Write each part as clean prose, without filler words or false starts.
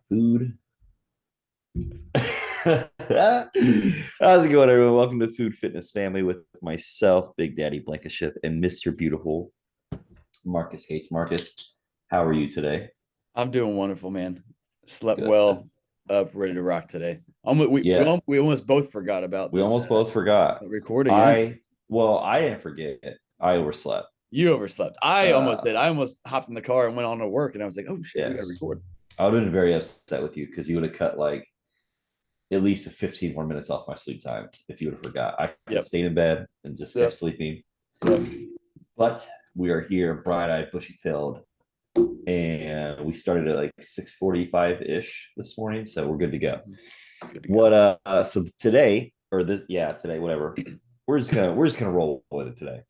Food. How's it going, everyone? Welcome to Food Fitness Family with myself, Big Daddy Blankenship, and Mr. Beautiful Marcus Hates. Marcus, how are you today? I'm doing wonderful, man. Slept Good. well, up, ready to rock today. Almost, we, we, Yeah, al- we almost both forgot about we this almost both forgot. recording. Yeah, I didn't forget it. I overslept. you overslept. I almost Uh, did. I almost hopped in the car and went on to work, and I was like, "Oh shit, we got to yes, record." I would have been very upset with you because you would have cut like at least 15 more minutes off my sleep time if you would have forgot. I could have Yep, stayed in bed and just kept yep, sleeping. yep. But we are here, bright-eyed, bushy-tailed, and we started at like 6:45 ish this morning, so we're good to go. Good to go. What so today or this yeah, today, whatever. We're just gonna roll with it today.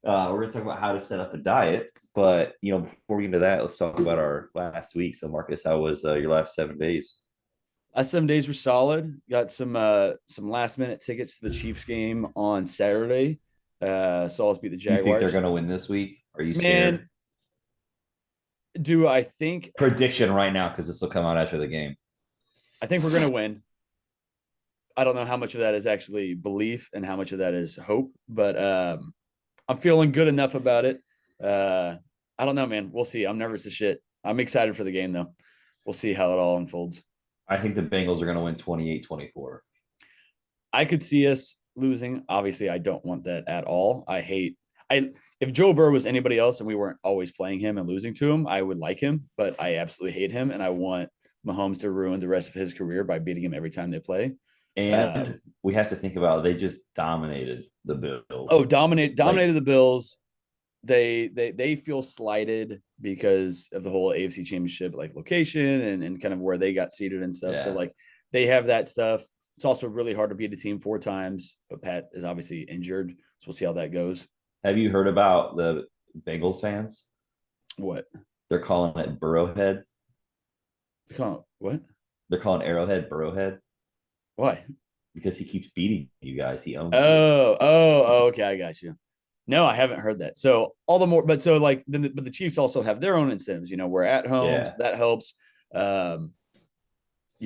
We're gonna talk about how to set up a diet, but before we get into that, let's talk about our last week. So Marcus, how was your last 7 days? Last 7 days were solid. Got some last minute tickets to the Chiefs game on Saturday. Saw us beat the You think they're Jaguars. gonna win this week? Are you Man, scared? do I think? Prediction right now, because this will come out after the game. I think we're gonna win. I don't know how much of that is actually belief and how much of that is hope, but I'm feeling good enough about it. I don't know, man. We'll see. I'm nervous as shit. I'm excited for the game though. We'll see how it all unfolds. I think the Bengals are gonna win 28-24. I could see us losing. Obviously, I don't want that at all. I hate I if Joe Burrow was anybody else and we weren't always playing him and losing to him, I would like him, but I absolutely hate him and I want Mahomes to ruin the rest of his career by beating him every time they play. And we have to think about they just dominated the Oh, Bills. dominated Like, the Bills. They feel slighted because of the whole AFC Championship like location and kind of where they got seated and stuff. So yeah. like they have that stuff. It's also really hard to beat a team 4 times, but Pat is obviously injured, so we'll see how that goes. Have you heard about the Bengals fans? What? They're calling it Burrowhead. What? They're calling Arrowhead Burrowhead Why? because he keeps beating you guys. He owns you. Oh, okay, I got you. No, I haven't heard that. So all the more, but so like, but the Chiefs also have their own incentives. We're at home, so Yeah. that helps. Um,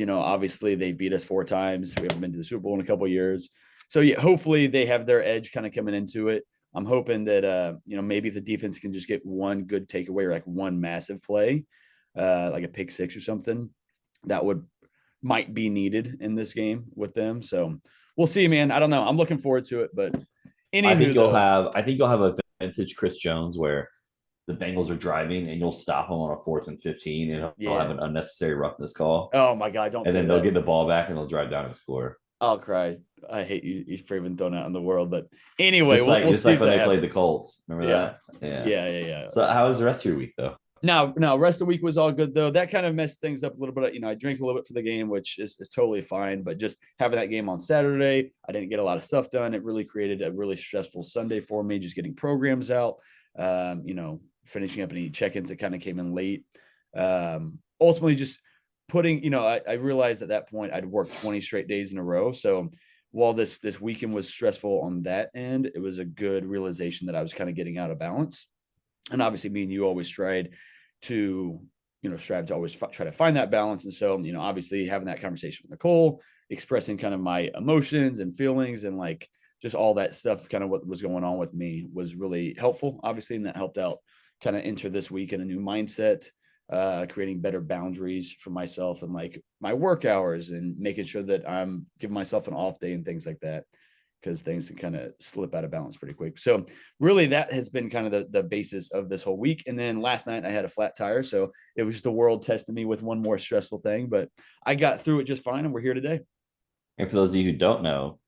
obviously they beat us 4 times. We haven't been to the Super Bowl in a couple of years. So yeah, hopefully they have their edge kind of coming into it. I'm hoping that maybe if the defense can just get one good takeaway or like one massive play, like a pick six or something, that would might be needed in this game with them. So we'll see, man. I don't know. I'm looking forward to it. But anywho, though, I think you'll have a vintage Chris Jones where the Bengals are driving and you'll stop him on a 4th and 15 and he'll have yeah. an unnecessary roughness call. Oh my God, don't And say then they'll that. get the ball back and they'll drive down and score. I'll cry. I hate you for even throwing out in the world. But anyway, Just we'll like we'll just see like if when that they played the happens. Colts. Remember Yeah. that? Yeah. Yeah. So how was the rest of your week though? Now, rest of the week was all good though. That kind of messed things up a little bit. I drank a little bit for the game, which is totally fine. But just having that game on Saturday, I didn't get a lot of stuff done. It really created a really stressful Sunday for me, just getting programs out. Finishing up any check-ins that kind of came in late. Ultimately, just putting. I realized at that point I'd worked 20 straight days in a row. So while this weekend was stressful on that end, it was a good realization that I was kind of getting out of balance. And obviously, me and you always to strive to always try to find that balance. And so obviously having that conversation with Nicole, expressing kind of my emotions and feelings and like just all that stuff, kind of what was going on with me, was really helpful, obviously, and that helped out kind of enter this week in a new mindset, creating better boundaries for myself and like my work hours and making sure that I'm giving myself an off day and things like that, because things can kind of slip out of balance pretty quick. So really that has been kind of the basis of this whole week. And then last night I had a flat tire. So it was just the world testing me with one more stressful thing, but I got through it just fine. And we're here today. And for those of you who don't know,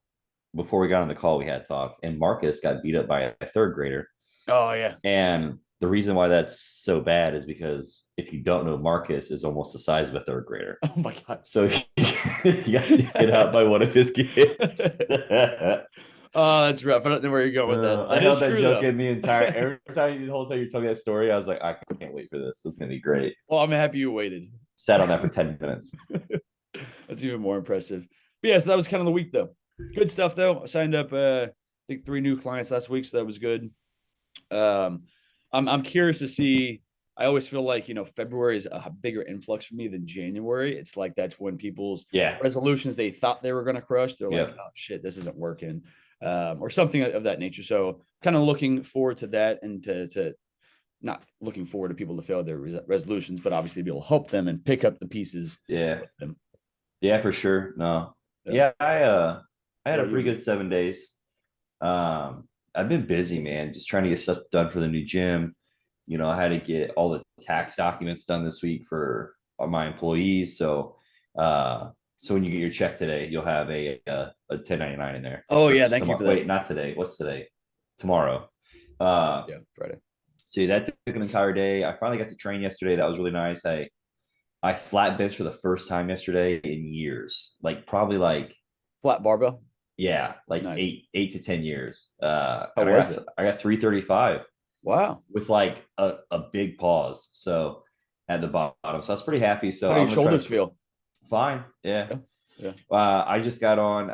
before we got on the call, we had talk, and Marcus got beat up by a third grader. Oh yeah. And the reason why that's so bad is because if you don't know, Marcus is almost the size of a third grader. Oh my God. So he got taken out by one of his kids. Oh, that's rough. I don't know where you're going with that. I That held is that true joke though. in the entire every time the whole time you're telling me that story. I was like, I can't wait for this. This is gonna be great. Well, I'm happy you waited. Sat on that for 10 minutes. That's even more impressive. But yeah, so that was kind of the week though. Good stuff though. I signed up I think 3 new clients last week, so that was good. Um I'm curious to see I always feel like, February is a bigger influx for me than January. It's like that's when people's Yeah. resolutions they thought they were going to crush, they're like, Yep. oh shit, this isn't working, or something of that nature. So kind of looking forward to that, and to not looking forward to people to fail their resolutions, but obviously be able to help them and pick up the pieces Yeah. with them. Yeah, for sure. No. Yeah. Yeah, I What had a about your pretty week? good 7 days. I've been busy, man, just trying to get stuff done for the new gym. I had to get all the tax documents done this week for my employees. So when you get your check today, you'll have a 1099 in there. Oh Or yeah, thank you tomorrow. for that. Wait, not today. What's today? Tomorrow. Uh, Yeah, Friday. so that took an entire day. I finally got to train yesterday. That was really nice. I flat bench for the first time yesterday in years, like probably like Flat barbell. yeah, like Nice. eight to 10 years. How And was it? I got 335 Wow. with like a big pause. So at the bottom. So I was pretty happy. So How do I'm your gonna try shoulders to feel? fine. Yeah. Yeah. Yeah. I just got on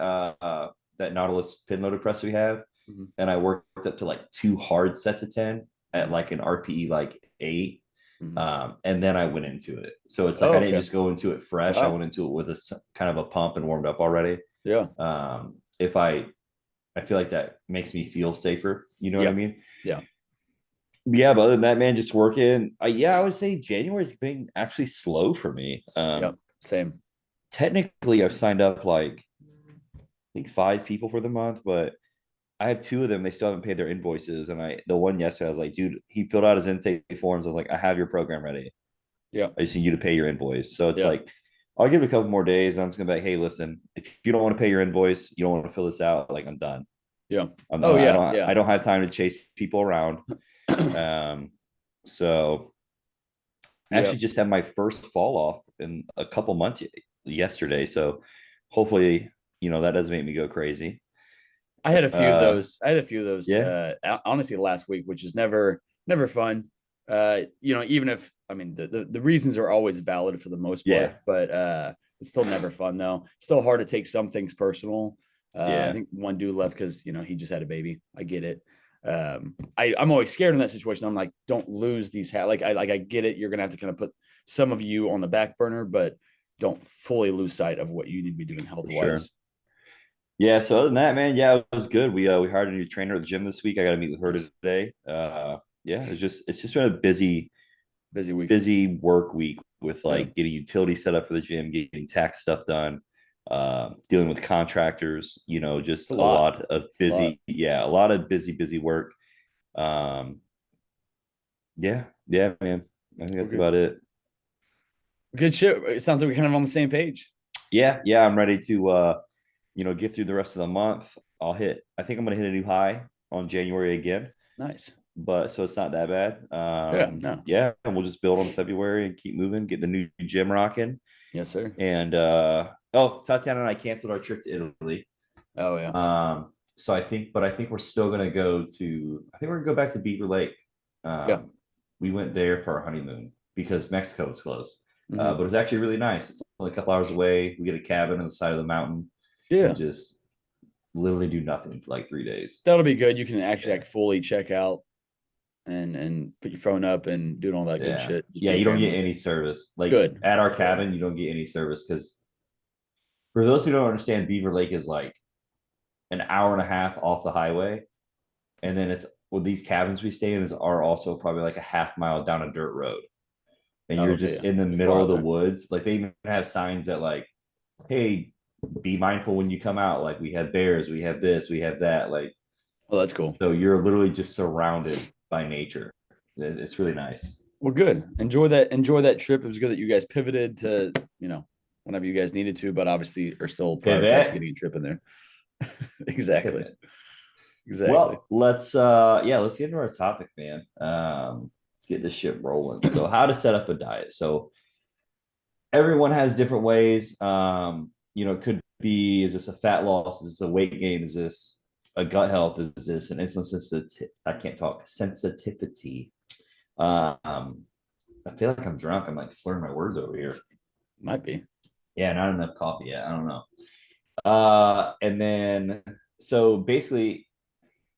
that Nautilus pin loaded press we have, Mhm. and I worked up to like 2 hard sets of 10 at Mhm. like an RPE like 8. Mhm. And then I went into it. So it's like Oh, I didn't okay. just go into it fresh. I Wow. went into it with kind of a pump and warmed up already. Yeah. If I feel like that makes me feel safer. You know what I Yeah. mean? Yeah. Yeah, but other than that, man, just working. Yeah, I would say January's been actually slow for me. Yeah. Same. Technically, I've signed up like I think 5 people for the month, but I have 2 of them. They still haven't paid their invoices, and the one yesterday, I was like, dude, he filled out his intake forms. I was like, I have your program ready. Yeah. I just need you to pay your invoice. So it's Yeah. like, I'll give it a couple more days, and I'm just gonna be like, hey, listen, if you don't want to pay your invoice, you don't want to fill this out, like I'm done. Yeah. Oh yeah. Yeah. I don't have time to chase people around. Um, so I Yeah. actually just had my first fall off in a couple months yesterday. So hopefully, that doesn't make me go crazy. I had a few of Uh, those. I had a few of those. yeah, Honestly, last week, which is never fun. Even if I mean the reasons are always valid for the most part, yeah, but it's still never fun though. Still hard to take some things personal. I yeah, think one dude left because he just had a baby. I get it. I'm always scared in that situation. I'm like, don't lose these. I get it. You're gonna have to kind of put some of you on the back burner, but don't fully lose sight of what you need to be doing health for sure. wise. Yeah. So other than that, man, yeah, it was good. We hired a new trainer at the gym this week. I got to meet with her Nice. today. Yeah, it's just been a Busy week. busy work week with Yeah. like getting utilities set up for the gym, getting tax stuff done, dealing with contractors, It's a just a lot. lot of A lot. a lot of busy work. Um, yeah, man. I think We're that's good. about it. Good shit. It sounds like we're kind of on the same page. Yeah, I'm ready to get through the rest of the month. I think I'm gonna hit a new high on January again, Nice. but so it's not that bad. Yeah. No. Yeah, and we'll just build on February and keep moving, get the new gym rocking. Yes, sir. And Tatiana and I canceled our trip to Italy. Oh yeah. So I think we're still gonna I think we're gonna go back to Beaver Lake. Yeah. We went there for our honeymoon because Mexico was closed. Hmm. But it was actually really nice. It's only a couple hours away. We get a cabin on the side of the mountain and Yeah. just literally do nothing for like 3 days. That'll be good. You can actually Yeah. like fully check out and put your phone up and doing all that good Yeah. shit. Just Yeah. be You don't get family. any service. Like Good. at our Good. cabin, you don't get any service because for those who don't understand, Beaver Lake is like an hour and a half off the highway. And then it's these cabins we stay in are also probably like a half mile down a dirt road. And Oh, you're okay. just Yeah. in the You're far middle of out the there. woods. Like they even have signs that like, hey, be mindful when you come out. Like we have bears, we have this, we have that. Like Oh, that's cool. so you're literally just surrounded by nature. It's really nice. Well, good. Enjoy that. Enjoy that trip. It was good that you guys pivoted to, whenever you guys needed to, but obviously are still prioritizing Pivot. getting a trip in there. Exactly. Pivot. Exactly. Well, let's get into our topic, man. Let's get this shit rolling. So how to set up a diet. So everyone has different ways. It could be, is this a fat loss? Is this a weight gain? Is this a gut health? Is this an insulin sensitivity? I can't talk sensitivity. I feel like I'm drunk. I'm like slurring my words over here. Might be. Yeah, not enough coffee yet. I don't know. And then so basically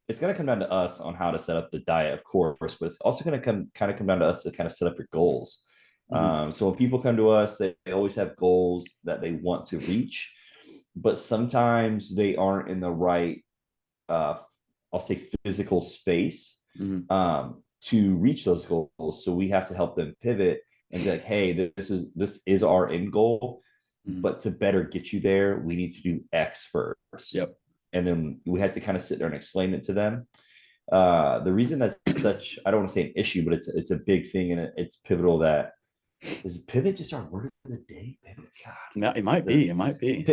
it's going to come down to us on how to set up the diet, of course, but it's also going to come down to us to kind of set up your goals. Mhm. So when people come to us, they always have goals that they want to reach, but sometimes they aren't in the right, uh, I'll say, physical space Mhm. to reach those goals. So we have to help them pivot and be like, hey, this is our end goal, Mhm. but to better get you there, we need to do X first. Yep. And then we had to kind of sit there and explain it to them. The reason that's such, I don't want to say an issue, but it's a big thing and it's pivotal. That is pivot just our word of the day. Pivot, God, No, it might the be. It might be.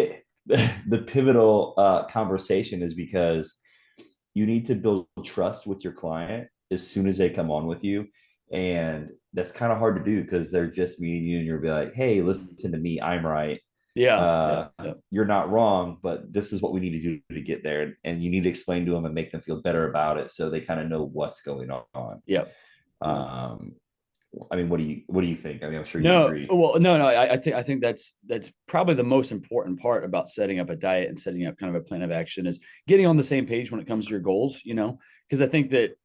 the pivotal conversation is because you need to build trust with your client as soon as they come on with you. And that's kind of hard to do because they're just meeting you and you'll be like, hey, Mhm. listen to me, I'm right. Yeah. Yeah. Yeah. You're not wrong, but this is what we need to do to get there. And you need to explain to them and make them feel better about it so they kind of know what's going on. Yeah. Yeah. Um, I mean, what do you think? I mean, I'm sure you No, agree. well, no, no. I think that's probably the most important part about setting up a diet and setting up kind of a plan of action is getting on the same page when it comes to your goals. Because I think that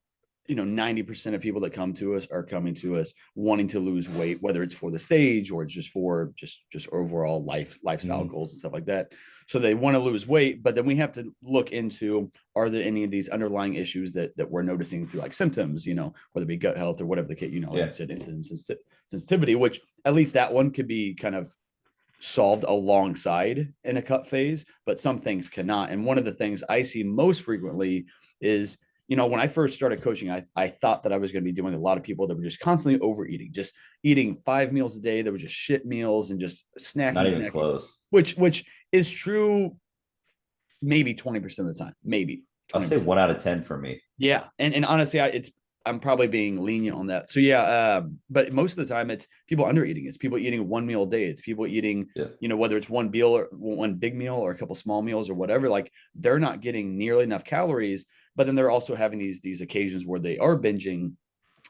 90% of people that come to us are coming to us wanting to lose weight, whether it's for the stage or it's just for just overall lifestyle Mhm. goals and stuff like that. So they want to lose weight, but then we have to look into, are there any of these underlying issues that we're noticing through like symptoms, whether it be gut health or whatever the case, like Yeah. you said, insulin sensitivity, which at least that one could be kind of solved alongside in a cut phase, but some things cannot. And one of the things I see most frequently is, when I first started coaching, I thought that I was going to be doing a lot of people that were just constantly overeating, just eating 5 meals a day. That were just shit meals and just Not snacking, even snacking, close. which is true maybe 20% of the time, maybe I'll say 20% one of the out time. of 10 for me. Yeah, and honestly, I'm probably being lenient on that. So yeah, but most of the time it's people under eating. It's people eating one meal a day. It's people eating, Yeah. whether it's one meal or one big meal or a couple small meals or whatever. Like they're not getting nearly enough calories, but then they're also having these occasions where they are binging.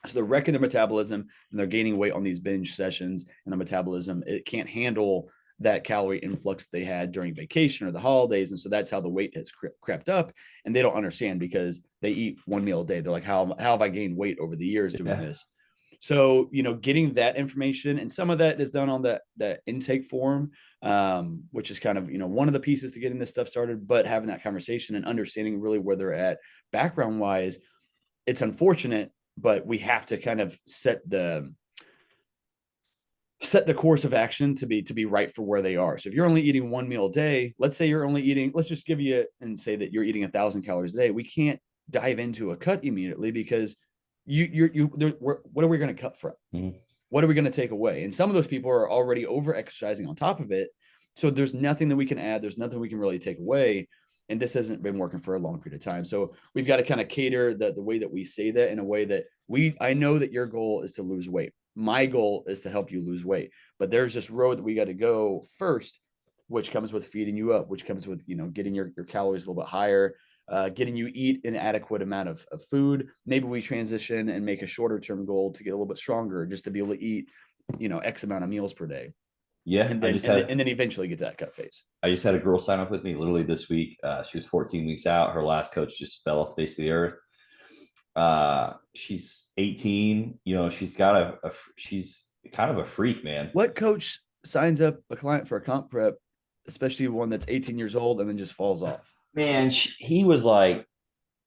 So they're wrecking their metabolism and they're gaining weight on these binge sessions, and the metabolism, it can't handle that calorie influx they had during vacation or the holidays. And so that's how the weight has crept up. And they don't understand because they eat one meal a day. They're like, how have I gained weight over the years doing Yeah. this? So, getting that information, and some of that is done on that intake form, which is kind of, one of the pieces to getting this stuff started, but having that conversation and understanding really where they're at background wise. It's unfortunate, but we have to kind of set the course of action to be right for where they are. So if you're only eating one meal a day, let's say you're only eating, let's just give you and say that you're eating 1,000 calories a day. We can't dive into a cut immediately because what are we going to cut from? Mhm. What are we going to take away? And some of those people are already over exercising on top of it. So there's nothing that we can add. There's nothing we can really take away. And this hasn't been working for a long period of time. So we've got to kind of cater the way that we say that in a way that I know that your goal is to lose weight. My goal is to help you lose weight. But there's this road that we got to go first, which comes with feeding you up, which comes with, getting your calories a little bit higher, getting you eat an adequate amount of food. Maybe we transition and make a shorter term goal to get a little bit stronger, just to be able to eat, X amount of meals per day. Yeah. And I then, just and then, had and then eventually get to that cut phase. I just had a girl sign up with me literally this week. She was 14 weeks out. Her last coach just fell off the face of the earth. She's 18. She's got she's kind of a freak, man. What coach signs up a client for a comp prep, especially one that's 18 years old and then just falls off? Man, he was like,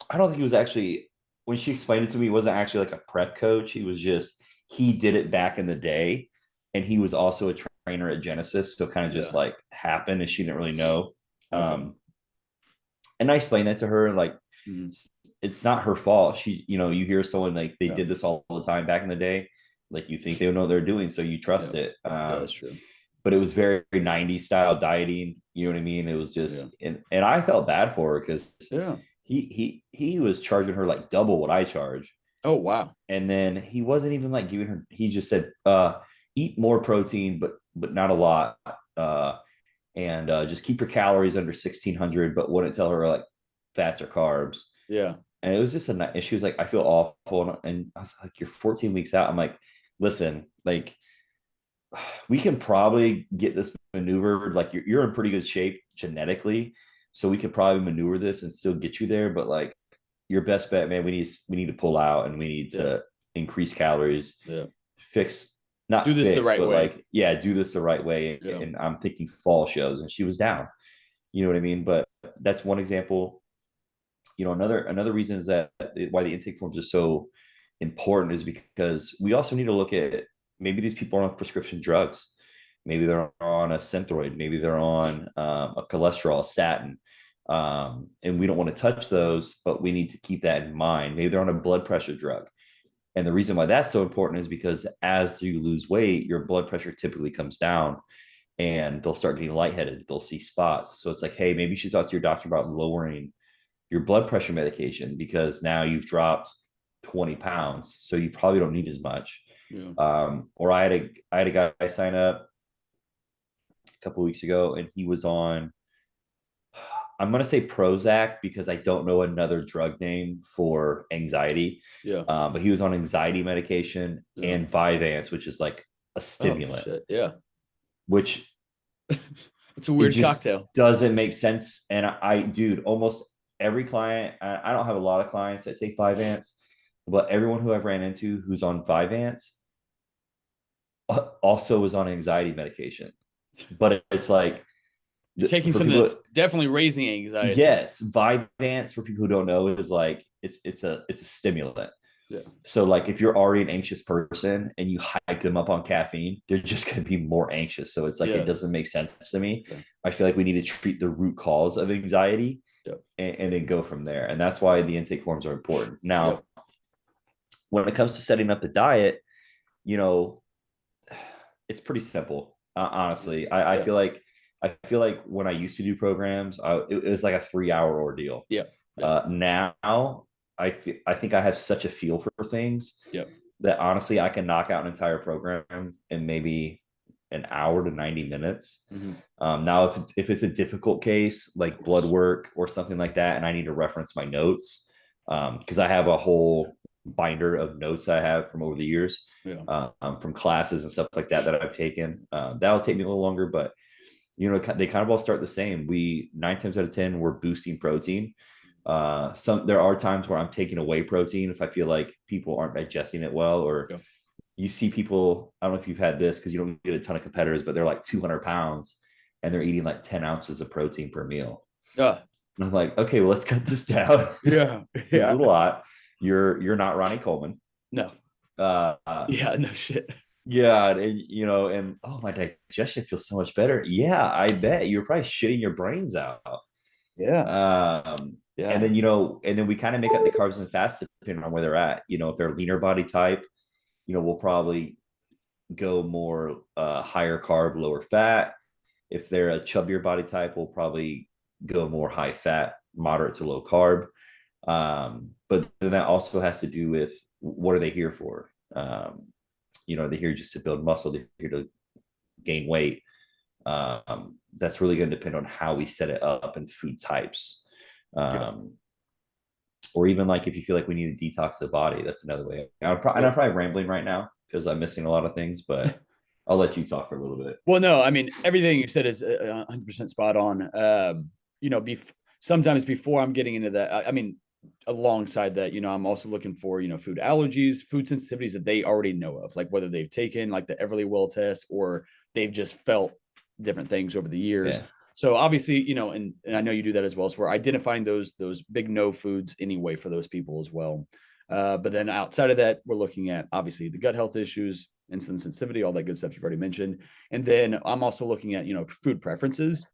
I don't think he was actually, when she explained it to me, he wasn't actually like a prep coach. He did it back in the day. And he was also a trainer at Genesis. So kind of just Yeah. like happened and she didn't really know. Okay. And I explained that to her, like, Mhm. it's not her fault. You hear someone like they Yeah. did this all the time back in the day, like you think they know what they're doing, so you Yeah. trust it. Yeah. That's true. But it was very 90s style dieting. You know what I mean? It was Yeah. just, and I felt bad for her because Yeah. he was charging her like double what I charge, Oh, wow. and then he wasn't even like giving her. He just said, eat more protein, but not a lot. And just keep your calories under 1,600, but wouldn't tell her like fats or carbs. Yeah. And it was just a, she was like, I feel awful. And I was like, you're 14 weeks out. I'm like, listen, like, we can probably get this maneuvered. Like, you're in pretty good shape genetically. So we could probably maneuver this and still get you there. But like, your best bet, man. We need to pull out and we need Yeah. to increase calories, Yeah. fix Do not this the fix, right but way. like yeah, do this the right way. Yeah. And I'm thinking fall shows, and she was down. You know what I mean? But that's one example. Another reason is that why the intake forms are so important is because we also need to look at maybe these people are on prescription drugs. Maybe they're on a Synthroid. Maybe they're on a cholesterol statin. And we don't want to touch those, but we need to keep that in mind. Maybe they're on a blood pressure drug. And the reason why that's so important is because as you lose weight, your blood pressure typically comes down and they'll start getting lightheaded. They'll see spots. So it's like, hey, maybe you should talk to your doctor about lowering your blood pressure medication because now you've dropped 20 pounds. So you probably don't need as much. Yeah. Or I had a guy sign up a couple of weeks ago and he was on, I'm going to say Prozac because I don't know another drug name for anxiety. Yeah. But he was on anxiety medication Yeah. and Vyvanse, which is like a Oh, stimulant, shit. Yeah. which It's a it weird just cocktail. doesn't make sense. And dude, almost every client, I don't have a lot of clients that take Vyvanse, but everyone who I've ran into who's on Vyvanse also was on anxiety medication. But it's like, You're taking for something people, that's definitely raising anxiety. yes, Vyvanse for people who don't know is like it's a stimulant. Yeah. So like if you're already an anxious person and you hype them up on caffeine, they're just going to be more anxious. So it's like Yeah. it doesn't make sense to me. Yeah. I feel like we need to treat the root cause of anxiety Yep. and then go from there. And that's why the intake forms are important. Now, Yep. when it comes to setting up the diet, you know, it's pretty simple. Honestly, I Yeah. feel like when I used to do programs, it was like a 3 hour ordeal. Yeah. Yeah. Now I think I have such a feel for things Yep. that honestly I can knock out an entire program in maybe an hour to 90 minutes. Mm-hmm. Now, if it's a difficult case like blood work or something like that, and I need to reference my notes, because I have a whole binder of notes I have from over the years, Yeah. from classes and stuff like that I've taken. That'll take me a little longer, but they kind of all start the same. We 9 times out of 10 we're boosting protein. There are times where I'm taking away protein if I feel like people aren't digesting it well, or Yeah. you see people. I don't know if you've had this because you don't get a ton of competitors, but they're like 200 pounds and they're eating like 10 ounces of protein per meal. Yeah. And I'm like, okay, well, let's cut this down. Yeah. This is Yeah. a lot. You're not Ronnie Coleman. No. Uh, Yeah. No shit. yeah, and oh, my digestion feels so much better. Yeah, I bet you're probably shitting your brains out. Yeah. And Yeah. then we kind of make up the carbs and fats depending on where they're at. If they're leaner body type, we'll probably go more higher carb, lower fat. If they're a chubbier body type, we'll probably go more high fat, moderate to low carb. But then that also has to do with what are they here for? They're here just to build muscle. They're here to gain weight. That's really going to depend on how we set it up and food types. Or even like if you feel like we need to detox the body, that's another way. I'm probably rambling right now because I'm missing a lot of things, but I'll let you talk for a little bit. Well, no, I mean, everything you said is 100% spot on. Sometimes before I'm getting into that, I mean, alongside that, I'm also looking for, food allergies, food sensitivities that they already know of, like whether they've taken like the Everlywell test or they've just felt different things over the years. Yeah. So obviously, and I know you do that as well. So we're identifying those big no foods anyway for those people as well. But then outside of that, we're looking at obviously the gut health issues, insulin sensitivity, all that good stuff you've already mentioned. And then I'm also looking at, food preferences,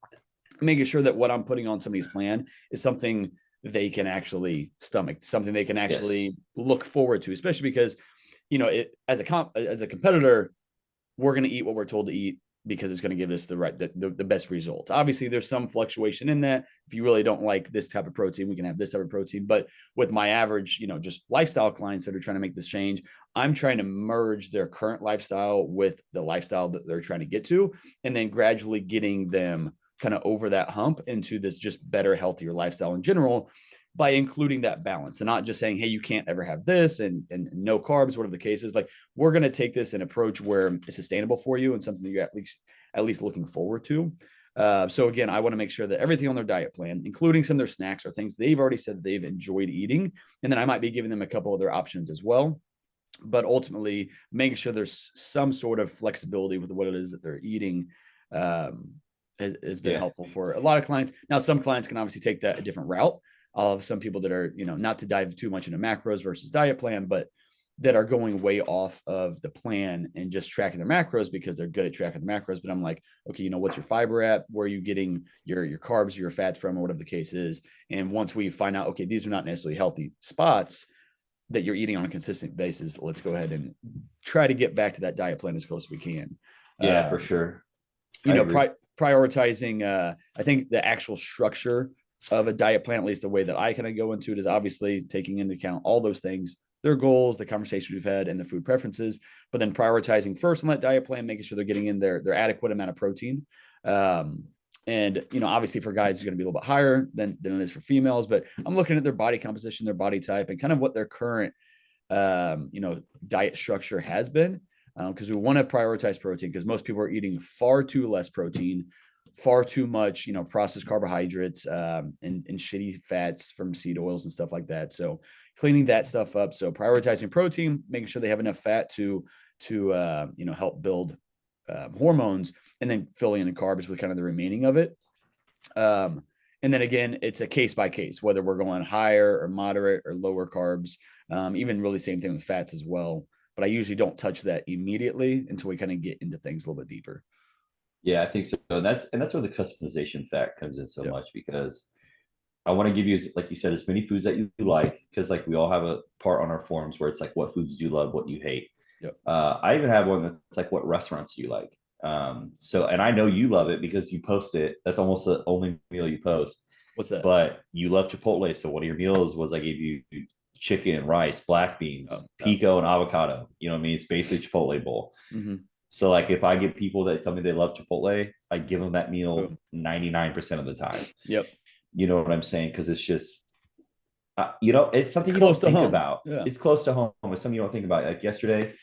making sure that what I'm putting on somebody's plan is something they can actually stomach, something they can actually look forward to, especially because, as a competitor, we're going to eat what we're told to eat because it's going to give us the best results. Obviously, there's some fluctuation in that. If you really don't like this type of protein, we can have this type of protein. But with my average, just lifestyle clients that are trying to make this change, I'm trying to merge their current lifestyle with the lifestyle that they're trying to get to, and then gradually getting them kind of over that hump into this just better, healthier lifestyle in general by including that balance and not just saying, hey, you can't ever have this and no carbs, whatever the case is. Like, we're going to take this and approach where it's sustainable for you and something that you're at least looking forward to. So again, I want to make sure that everything on their diet plan, including some of their snacks, are things they've already said they've enjoyed eating. And then I might be giving them a couple other options as well. But ultimately, making sure there's some sort of flexibility with what it is that they're eating has been helpful for a lot of clients. Now, some clients can obviously take that a different route. I'll have some people that are, not to dive too much into macros versus diet plan, but that are going way off of the plan and just tracking their macros because they're good at tracking the macros. But I'm like, okay, what's your fiber at? Where are you getting your carbs, your fats from, or whatever the case is? And once we find out, okay, these are not necessarily healthy spots that you're eating on a consistent basis, let's go ahead and try to get back to that diet plan as close as we can. Yeah, for sure. Prioritizing, I think the actual structure of a diet plan, at least the way that I kind of go into it, is obviously taking into account all those things, their goals, the conversations we've had, and the food preferences, but then prioritizing first on that diet plan, making sure they're getting in their adequate amount of protein. And, obviously for guys, it's going to be a little bit higher than it is for females, but I'm looking at their body composition, their body type, and kind of what their current, diet structure has been. Because we want to prioritize protein, because most people are eating far too less protein, far too much, processed carbohydrates, and shitty fats from seed oils and stuff like that. So cleaning that stuff up. So prioritizing protein, making sure they have enough fat to help build hormones, and then filling in the carbs with kind of the remaining of it. And then again, it's a case by case, whether we're going higher or moderate or lower carbs, even really same thing with fats as well. But I usually don't touch that immediately until we kind of get into things a little bit deeper. Yeah, I think so. And that's where the customization fact comes in so much, because I want to give you, like you said, as many foods that you like, because like we all have a part on our forums where it's like, what foods do you love, what do you hate? Yep. I even have one that's like, what restaurants do you like? And I know you love it because you post it. That's almost the only meal you post. What's that? But you love Chipotle. So one of your meals was I gave you chicken, rice, black beans, pico, and avocado. You know what I mean? It's basically Chipotle bowl. Mm-hmm. So like if I get people that tell me they love Chipotle, I give them that meal 99% of the time. Yep. You know what I'm saying? Because it's just, it's something you close don't to think home. about. Yeah. It's close to home. It's something you don't think about. Like yesterday,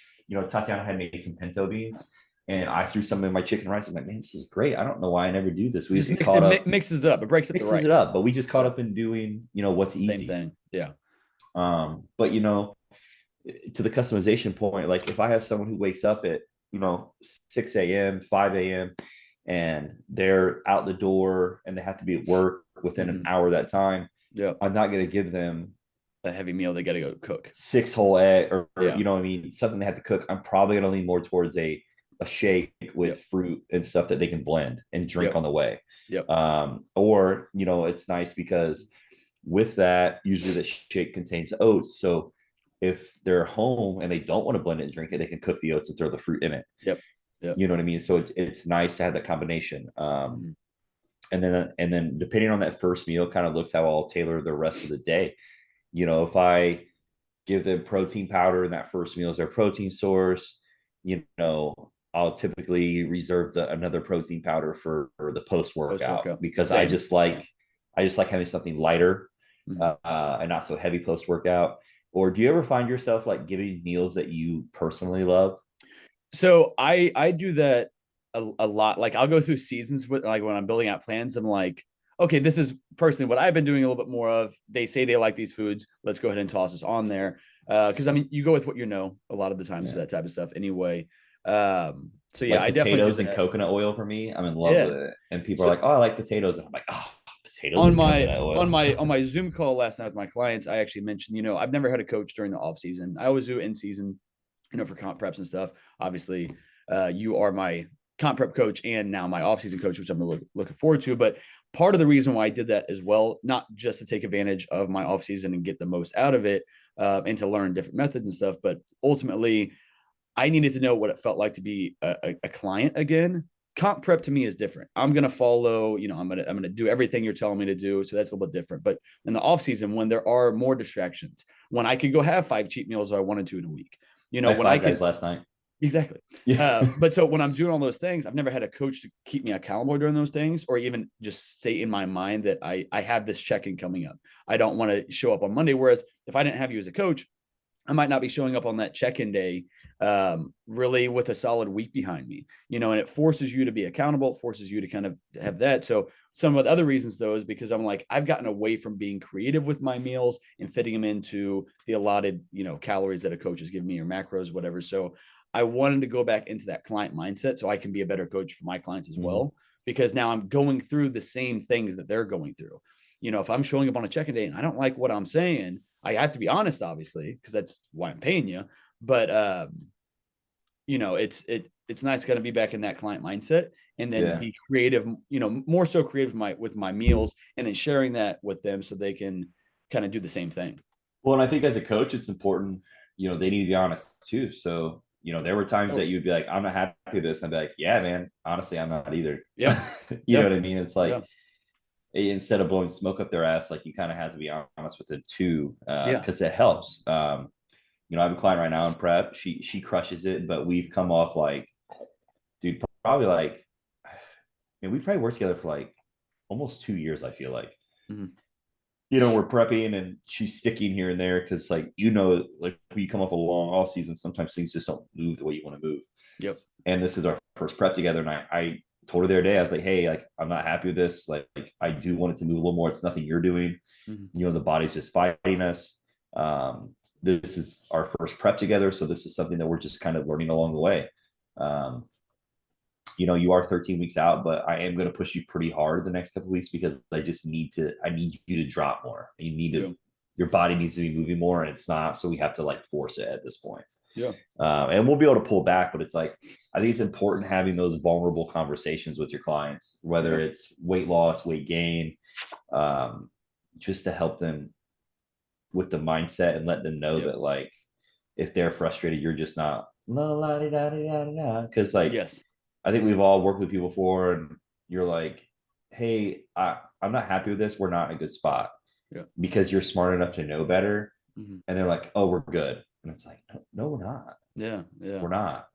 Tatiana had made some pinto beans, and I threw some in my chicken rice. I'm like, man, this is great. I don't know why I never do this. We just get caught up. Mixes it up. It breaks up the rice. Mixes it up, but we just caught up in doing, what's easy. Same thing. Yeah. But to the customization point, like if I have someone who wakes up at 6 a.m., 5 a.m., and they're out the door and they have to be at work within an hour that time, I'm not going to give them a heavy meal. They got to go cook 6 whole egg or you know what I mean, something they have to cook. I'm probably going to lean more towards a shake with fruit and stuff that they can blend and drink on the way. Or it's nice because with that, usually the shake contains oats, so if they're home and they don't want to blend it and drink it, they can cook the oats and throw the fruit in it. Yep. You know what I mean? So it's nice to have that combination. And then depending on that first meal kind of looks how I'll tailor the rest of the day. If I give them protein powder and that first meal is their protein source, I'll typically reserve another protein powder for the post-workout because I just like having something lighter and not so heavy post-workout. Or do you ever find yourself like giving meals that you personally love? So I do that a lot. Like I'll go through seasons with, like, when I'm building out plans, I'm like, okay, this is personally what I've been doing a little bit more of. They say they like these foods. Let's go ahead and toss this on there. Cause I mean, you go with what a lot of the times for that type of stuff anyway. So yeah, like I definitely potatoes and coconut oil for me. I'm in love with it. And people are like, oh, I like potatoes. And I'm like, oh, potatoes on my Zoom call last night with my clients, I actually mentioned, I've never had a coach during the off season. I always do in season, for comp preps and stuff. Obviously, you are my comp prep coach and now my off season coach, which I'm looking forward to. But part of the reason why I did that as well, not just to take advantage of my off season and get the most out of it, and to learn different methods and stuff, but ultimately, I needed to know what it felt like to be a client again. Comp prep to me is different. I'm going to follow, I'm going to do everything you're telling me to do. So that's a little bit different. But in the off season, when there are more distractions, when I could go have 5 cheat meals if I wanted to in a week, when I could last night. Exactly. But so when I'm doing all those things, I've never had a coach to keep me accountable during those things, or even just stay in my mind that I have this check-in coming up. I don't want to show up on Monday. Whereas if I didn't have you as a coach, I might not be showing up on that check-in day really with a solid week behind me, and it forces you to be accountable. It forces you to kind of have that. So some of the other reasons though is because I'm like, I've gotten away from being creative with my meals and fitting them into the allotted, calories that a coach has given me or macros, whatever. So I wanted to go back into that client mindset so I can be a better coach for my clients as well, because now I'm going through the same things that they're going through. If I'm showing up on a check-in day and I don't like what I'm saying, I have to be honest, obviously, because that's why I'm paying you. But it's nice to kind of be back in that client mindset and then be creative, more so creative with my meals, and then sharing that with them so they can kind of do the same thing. Well, and I think as a coach, it's important, they need to be honest too. So, there were times that you'd be like, I'm not happy with this. And I'd be like, yeah, man, honestly, I'm not either. Yeah. You know what I mean? It's like, instead of blowing smoke up their ass, like you kind of have to be honest with it too, because it helps. I have a client right now in prep. She crushes it, but we've come off like, dude, probably like, and we probably worked together for like almost 2 years. I feel like, we're prepping and she's sticking here and there because, like, like when you come off a long off season, sometimes things just don't move the way you want to move. Yep. And this is our first prep together, and I told her the other day, I was like, hey, like, I'm not happy with this. Like I do want it to move a little more. It's nothing you're doing. The body's just fighting us. This is our first prep together, so this is something that we're just kind of learning along the way. You are 13 weeks out, but I am going to push you pretty hard the next couple of weeks because I need you to drop more. Your body needs to be moving more, and it's not. So we have to like force it at this point. Yeah. And we'll be able to pull back, but it's like, I think it's important having those vulnerable conversations with your clients, whether it's weight loss, weight gain, just to help them with the mindset and let them know that, like, if they're frustrated, you're just not because, like, I think we've all worked with people before, and you're like, hey, I'm not happy with this. We're not in a good spot because you're smart enough to know better. And they're like, oh, we're good. And it's like, no, we're not. Yeah. We're not.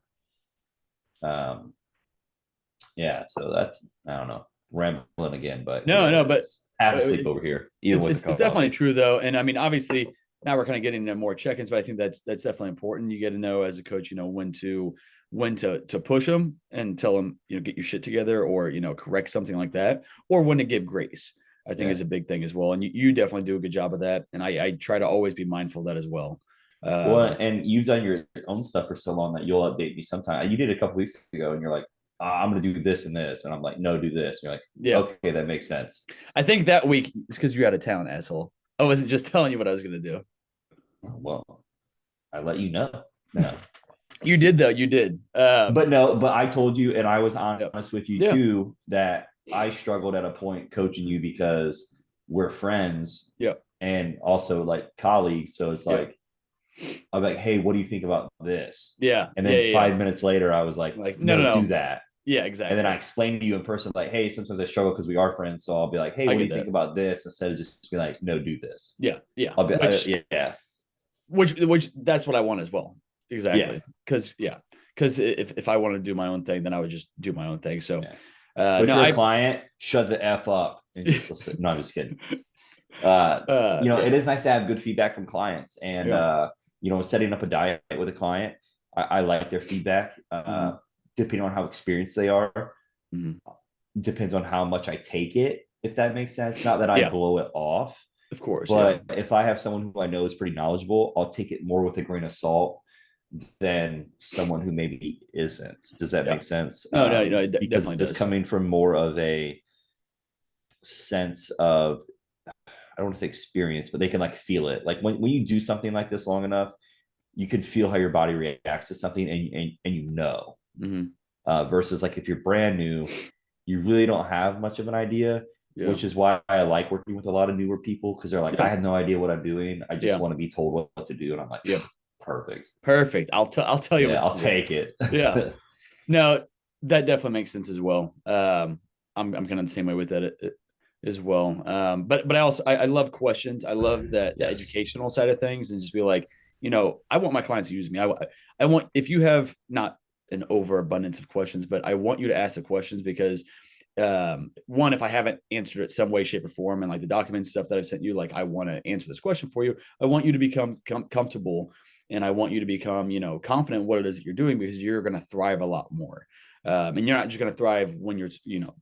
So that's, I don't know, rambling again, but but have a sleep over here. It's definitely true though. And I mean, obviously now we're kind of getting into more check-ins, but I think that's definitely important. You get to know as a coach, when to push them and tell them, get your shit together, or, correct something like that, or when to give grace, I think is a big thing as well. And you definitely do a good job of that. And I try to always be mindful of that as well. Well, and you've done your own stuff for so long that you'll update me sometime. You did a couple weeks ago, and you're like, I'm going to do this and this. And I'm like, no, do this. And you're like, okay, that makes sense. I think that week is because you're out of town, asshole. I wasn't just telling you what I was going to do. Well, I let you know. No. You did though. You did. But I told you, and I was honest with you too, that I struggled at a point coaching you because we're friends. And also like colleagues. So it's like, I'm like, hey, what do you think about this? And then 5 minutes later, I was like, no, do that. Yeah, exactly. And then I explained to you in person, like, hey, sometimes I struggle because we are friends. So I'll be like, hey, what do you think about this? Instead of just be like, no, do this. Yeah. I'll be which that's what I want as well. Exactly. Because if I want to do my own thing, then I would just do my own thing. So but if you're a client, shut the F up and just listen. No, I'm just kidding. It is nice to have good feedback from clients, and setting up a diet with a client, I like their feedback. Depending on how experienced they are, depends on how much I take it, if that makes sense. Not that I blow it off, of course, but if I have someone who I know is pretty knowledgeable, I'll take it more with a grain of salt than someone who maybe isn't. Does that make sense? No, it because definitely does. Coming from more of a sense of, I don't want to say experience, but they can like feel it. Like when you do something like this long enough, you can feel how your body reacts to something, and versus like if you're brand new, you really don't have much of an idea, which is why I like working with a lot of newer people, because they're like, I have no idea what I'm doing. I just want to be told what to do. And I'm like, perfect. I'll tell you. I'll take it. No, that definitely makes sense as well. I'm kind of the same way with that as well. But I love questions. I love that the educational side of things, and just be like, I want my clients to use me. I want, if you have not an overabundance of questions, but I want you to ask the questions because one, if I haven't answered it some way, shape, or form, and like the document stuff that I've sent you, like, I want to answer this question for you. I want you to become comfortable and I want you to become, confident in what it is that you're doing, because you're going to thrive a lot more. And you're not just going to thrive when you're,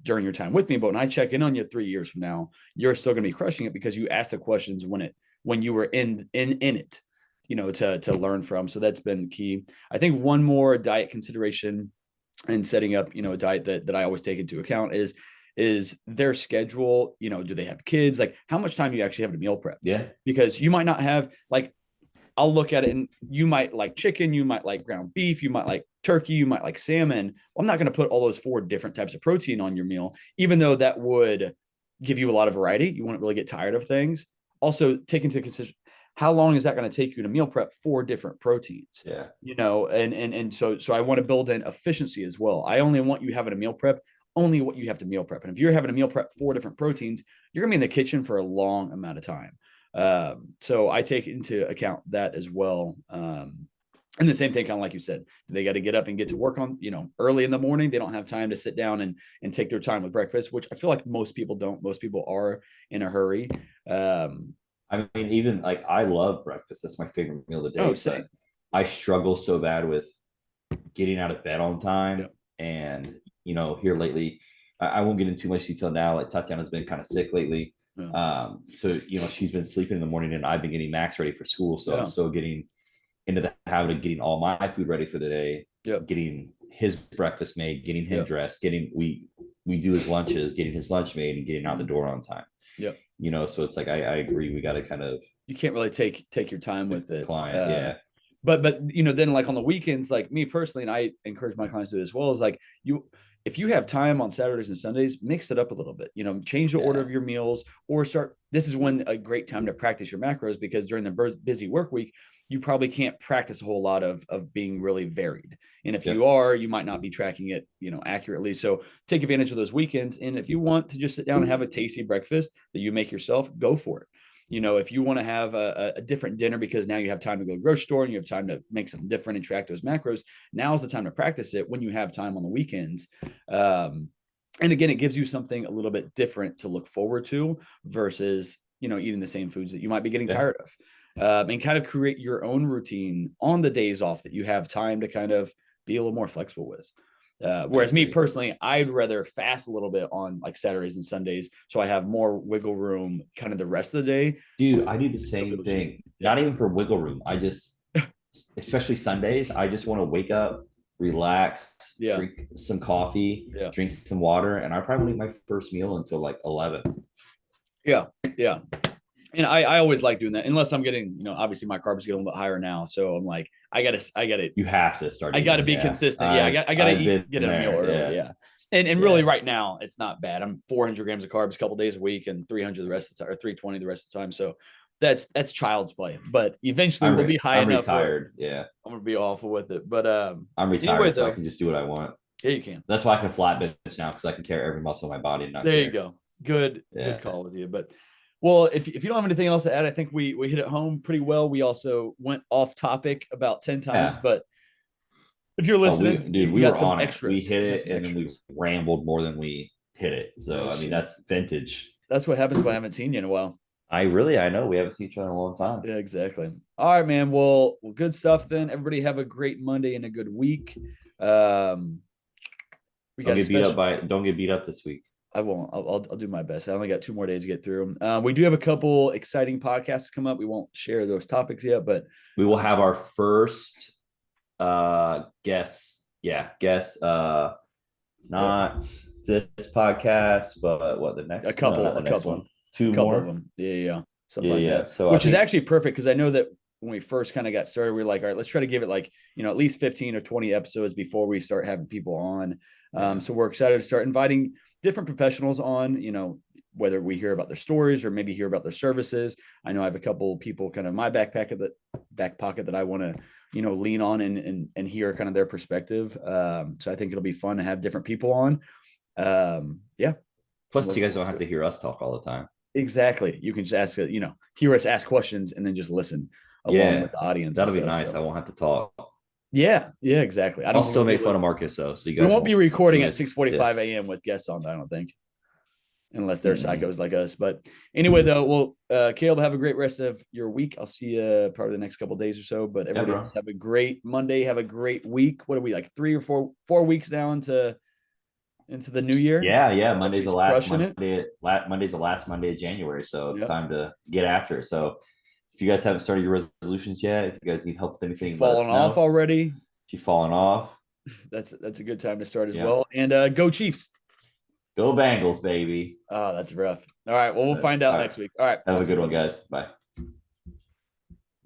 during your time with me, but when I check in on you 3 years from now, you're still going to be crushing it because you asked the questions when you were in it, to learn from. So that's been key. I think one more diet consideration and setting up, a diet that I always take into account is their schedule. Do they have kids? Like, how much time do you actually have to meal prep? Yeah. Because you might not have, like, I'll look at it and you might like chicken, you might like ground beef, you might like turkey, you might like salmon. Well, I'm not going to put all those 4 different types of protein on your meal, even though that would give you a lot of variety. You wouldn't really get tired of things. Also, take into consideration, how long is that going to take you to meal prep 4 different proteins? Yeah. And so I want to build in efficiency as well. I only want you having a meal prep only what you have to meal prep. And if you're having a meal prep 4 different proteins, you're gonna be in the kitchen for a long amount of time. So I take into account that as well. And the same thing, kind of like you said, they got to get up and get to work on, early in the morning. They don't have time to sit down and take their time with breakfast, which I feel like most people don't. Most people are in a hurry. I mean, even like I love breakfast. That's my favorite meal of the day. Oh, same. I struggle so bad with getting out of bed on time. Yep. And, here lately, I won't get into too much detail now. Like Tatiana's been kind of sick lately. Yeah. So, she's been sleeping in the morning and I've been getting Max ready for school. So I'm still getting into the habit of getting all my food ready for the day, getting his breakfast made, getting him dressed, we do his lunches, getting his lunch made and getting out the door on time. Yep. So it's like, I agree. We got to kind of, you can't really take your time with it. Client, But then like on the weekends, like me personally, and I encourage my clients to do it as well, is like if you have time on Saturdays and Sundays, mix it up a little bit, change the order of your meals, or this is when a great time to practice your macros, because during the busy work week, you probably can't practice a whole lot of being really varied. And if you are, you might not be tracking it, accurately. So take advantage of those weekends. And if you want to just sit down and have a tasty breakfast that you make yourself, go for it. If you want to have a different dinner because now you have time to go to the grocery store and you have time to make something different and track those macros, now's the time to practice it when you have time on the weekends. And again, it gives you something a little bit different to look forward to versus, eating the same foods that you might be getting tired of. And kind of create your own routine on the days off that you have time to kind of be a little more flexible with. Whereas me personally, I'd rather fast a little bit on like Saturdays and Sundays, so I have more wiggle room kind of the rest of the day. Dude, I do the same thing. Not even for wiggle room. I just, especially Sundays, I just want to wake up, relax, drink some coffee, drink some water, and I probably won't eat my first meal until like 11. Yeah. And I always like doing that, unless I'm getting, obviously my carbs get a little bit higher now. So I'm like, I gotta. You have to start. I gotta be consistent. I gotta get a meal early. Yeah. And really right now it's not bad. I'm 400 grams of carbs a couple days a week and 300 the rest of the time, or 320 the rest of the time. So that's child's play. But eventually we'll be high enough. I'm retired. Yeah. I'm gonna be awful with it. But I'm retired, anyway, so I can just do what I want. Yeah, you can. That's why I can flat bench now, because I can tear every muscle in my body. There you go. Good call with you. But well, if you don't have anything else to add, I think we hit it home pretty well. We also went off topic about 10 times, but if you're listening, we were on it. We hit it and then we rambled more than we hit it. So, I mean, that's vintage. That's what happens when I haven't seen you in a while. I know we haven't seen each other in a long time. Yeah, exactly. All right, man. Well, good stuff then. Everybody have a great Monday and a good week. Don't get beat up this week. I won't. I'll do my best. I only got 2 more days to get through. We do have a couple exciting podcasts come up. We won't share those topics yet, but we will have our first guest. Not this podcast, but what the next? A couple. One. Two more of them. Yeah. Something like that. So which is actually perfect, because I know that when we first kind of got started, we were like, all right, let's try to give it like, at least 15 or 20 episodes before we start having people on. So we're excited to start inviting different professionals on, whether we hear about their stories or maybe hear about their services. I know I have a couple people kind of in my back pocket that I want to, lean on and hear kind of their perspective. So I think it'll be fun to have different people on. Plus you guys don't have to hear us talk all the time. Exactly. You can just ask, hear us ask questions and then just listen along with the audience. That'll be nice. So I won't have to talk. Yeah, exactly. I'll still make fun of Marcus though. So you guys won't be recording at 6:45 a.m. with guests on. I don't think. unless they're Mm-mm. psychos like us. But anyway, though, well, Caleb, have a great rest of your week. I'll see you probably the next couple of days or so. But Yeah, everybody bro. else have a great Monday. Have a great week. What are we like 3 or 4 weeks now into the new year? Yeah. Monday's the Everybody's last crushing it. Monday. Monday's the last Monday of January, so it's Yep. time to get after it. So if you guys haven't started your resolutions yet, if you guys need help with If you've anything, let fallen us off know. already, If you've fallen off, that's a good time to start as yeah, well. And go Chiefs. go Bengals, baby. Oh, that's rough. All right. Well, we'll But, find out all right. next week. All right. Have I'll a see you, good one, brother. guys. Bye.